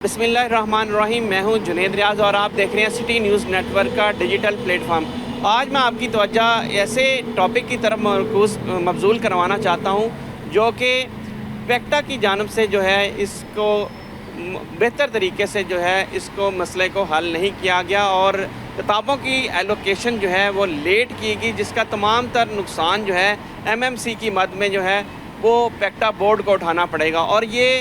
बिस्मिल्लाहिर्रहमानिर्रहीम। मैं हूं जुनेद रियाज और आप देख रहे हैं सिटी न्यूज़ नेटवर्क का डिजिटल प्लेटफॉर्म। आज मैं आपकी तवज्जो ऐसे टॉपिक की तरफ मबजूल करवाना चाहता हूं जो कि पेक्टा की जानिब से जो है इसको बेहतर तरीके से जो है इसको मसले को हल नहीं किया गया और किताबों की एलोकेशन जो है वो लेट की गई, जिसका तमाम तर नुकसान जो है एमएमसी की मद में जो है वो पेक्टा बोर्ड को उठाना पड़ेगा। और ये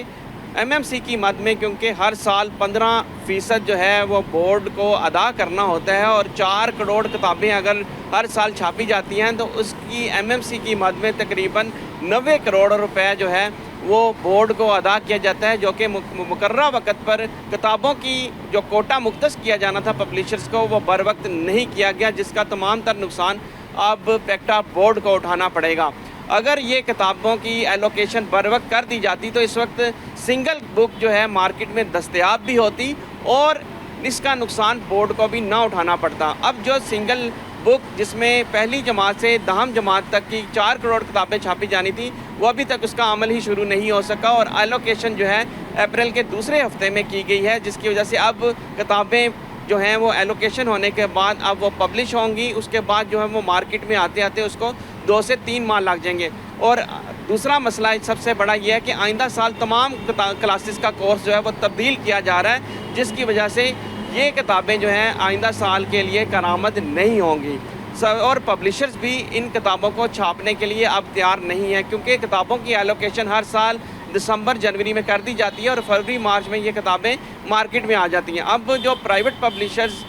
एमएमसी की मद में क्योंकि हर साल 15% जो है वो बोर्ड को अदा करना होता है और 4 करोड़ किताबें अगर हर साल छापी जाती हैं तो उसकी एमएमसी की मद में तकरीबन 90 करोड़ रुपए जो है वो बोर्ड को अदा किया जाता है, जो कि मुकर्ररा वक्त पर किताबों की जो कोटा मुख्तस किया जाना था पब्लिशर्स को वो बर वक्त नहीं किया गया, जिसका तमाम तर नुकसान अब पेक्टा बोर्ड को उठाना पड़ेगा। अगर ये किताबों की एलोकेशन बर वक्त कर दी जाती तो इस वक्त सिंगल बुक जो है मार्केट में दस्तयाब भी होती और इसका नुकसान बोर्ड को भी ना उठाना पड़ता। अब जो सिंगल बुक जिसमें पहली जमात से 10वीं जमात तक की 4 करोड़ किताबें छापी जानी थी वो अभी तक उसका अमल ही शुरू नहीं हो सका और एलोकेशन जो है अप्रैल के दूसरे हफ्ते में की गई है, जिसकी वजह से अब किताबें जो हैं वो एलोकेशन होने के बाद अब वो पब्लिश होंगी। उसके बाद जो है वो मार्केट में आते आते उसको 2 से 3 माह लग जाएंगे। और दूसरा मसला सबसे बड़ा ये है कि आइंदा साल तमाम क्लासेस का कोर्स जो है वो तब्दील किया जा रहा है, जिसकी वजह से ये किताबें जो हैं आइंदा साल के लिए करामद नहीं होंगी। और पब्लिशर्स भी इन किताबों को छापने के लिए अब तैयार नहीं है, क्योंकि किताबों की एलोकेशन हर साल दिसंबर जनवरी में कर दी जाती है और फरवरी मार्च में ये किताबें मार्केट में आ जाती हैं। अब जो प्राइवेट पब्लिशर्स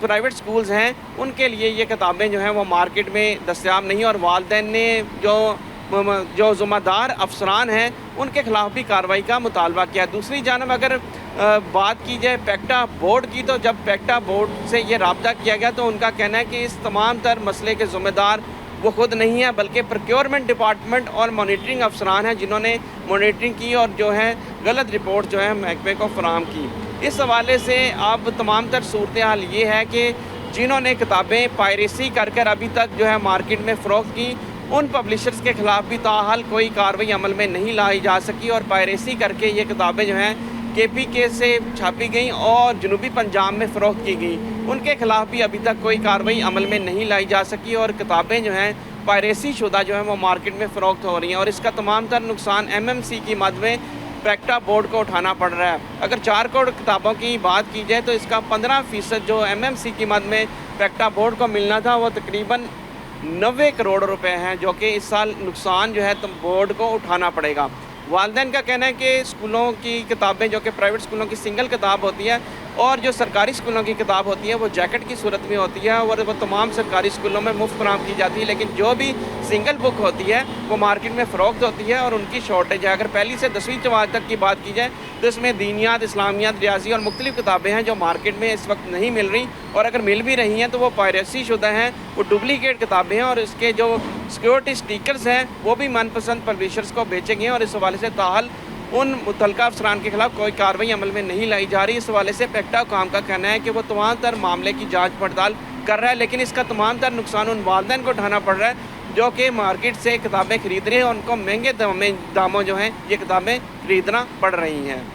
प्राइवेट स्कूल्स हैं उनके लिए ये किताबें जो हैं वो मार्केट में दस्तयाब नहीं, और वालिदैन ने जो ज़िम्मेदार अफसरान हैं उनके ख़िलाफ़ भी कार्रवाई का मुतालबा किया। दूसरी जानब अगर बात की जाए पेक्टा बोर्ड की, तो जब पेक्टा बोर्ड से ये राब्ता किया गया तो उनका कहना है कि इस तमाम तर मसले के ज़िम्मेदार वो खुद नहीं है बल्कि प्रोक्योरमेंट डिपार्टमेंट और मॉनिटरिंग अफसरान हैं जिन्होंने मॉनिटरिंग की और जो है गलत रिपोर्ट जो है महकमे को फराहम की। इस हवाले से अब तमाम तर सूरत हाल ये है कि जिन्होंने किताबें पायरेसी कर अभी तक जो है मार्केट में फ़रोख्त की, उन पब्लिशर्स के ख़िलाफ़ भी ताहाल कोई कार्रवाई अमल में नहीं लाई जा सकी और पायरेसी करके ये किताबें जो हैं KPK से छापी गई और जनूबी पंजाब में फ़रोख्त की गई, उनके ख़िलाफ़ भी अभी तक कोई कार्रवाई अमल में नहीं लाई जा सकी और किताबें जो हैं पायरेसी शुदा जो है वो मार्केट में फ़रोख्त हो रही हैं और इसका तमाम तर नुकसान MMC की मद में पेक्टा बोर्ड को उठाना पड़ रहा है। अगर 4 करोड़ किताबों की बात की जाए तो इसका 15% जो MMC की मद में पेक्टा बोर्ड को मिलना था वो तकरीबन 90 करोड़ रुपए हैं, जो कि इस साल नुकसान जो है तो बोर्ड को उठाना पड़ेगा। वालिदैन का कहना है कि स्कूलों की किताबें जो कि प्राइवेट स्कूलों की सिंगल किताब होती है और जो सरकारी स्कूलों की किताब होती है वो जैकेट की सूरत में होती है और वो तमाम सरकारी स्कूलों में मुफ्त फराहम की जाती है, लेकिन जो भी सिंगल बुक होती है वो मार्केट में फ़रोख्त होती है और उनकी शॉर्टेज है। अगर पहली से 10वीं जमात तक की बात की जाए तो इसमें दीनियात, इस्लामियात, रियाजी और मुख्तलिफ़ किताबें हैं जो मार्केट में इस वक्त नहीं मिल रही, और अगर मिल भी रही हैं तो वो पायरेसी शुदा हैं, वो डुप्लीकेट किताबें हैं और इसके जो सिक्योरिटी स्टिकर्स हैं वो भी मनपसंद पब्लिशर्स को बेचे गए हैं और इस हवाले से ताहाल उन मुतलका अफसरान के खिलाफ कोई कार्रवाई अमल में नहीं लाई जा रही। इस हवाले से पेक्टा हुकाम का कहना है कि वो तमाम तर मामले की जांच पड़ताल कर रहा है, लेकिन इसका तमाम तर नुकसान उन वालिदैन को उठाना पड़ रहा है जो कि मार्केट से किताबें खरीद रहे हैं और उनको महंगे दामों जो हैं ये किताबें खरीदना पड़ रही हैं।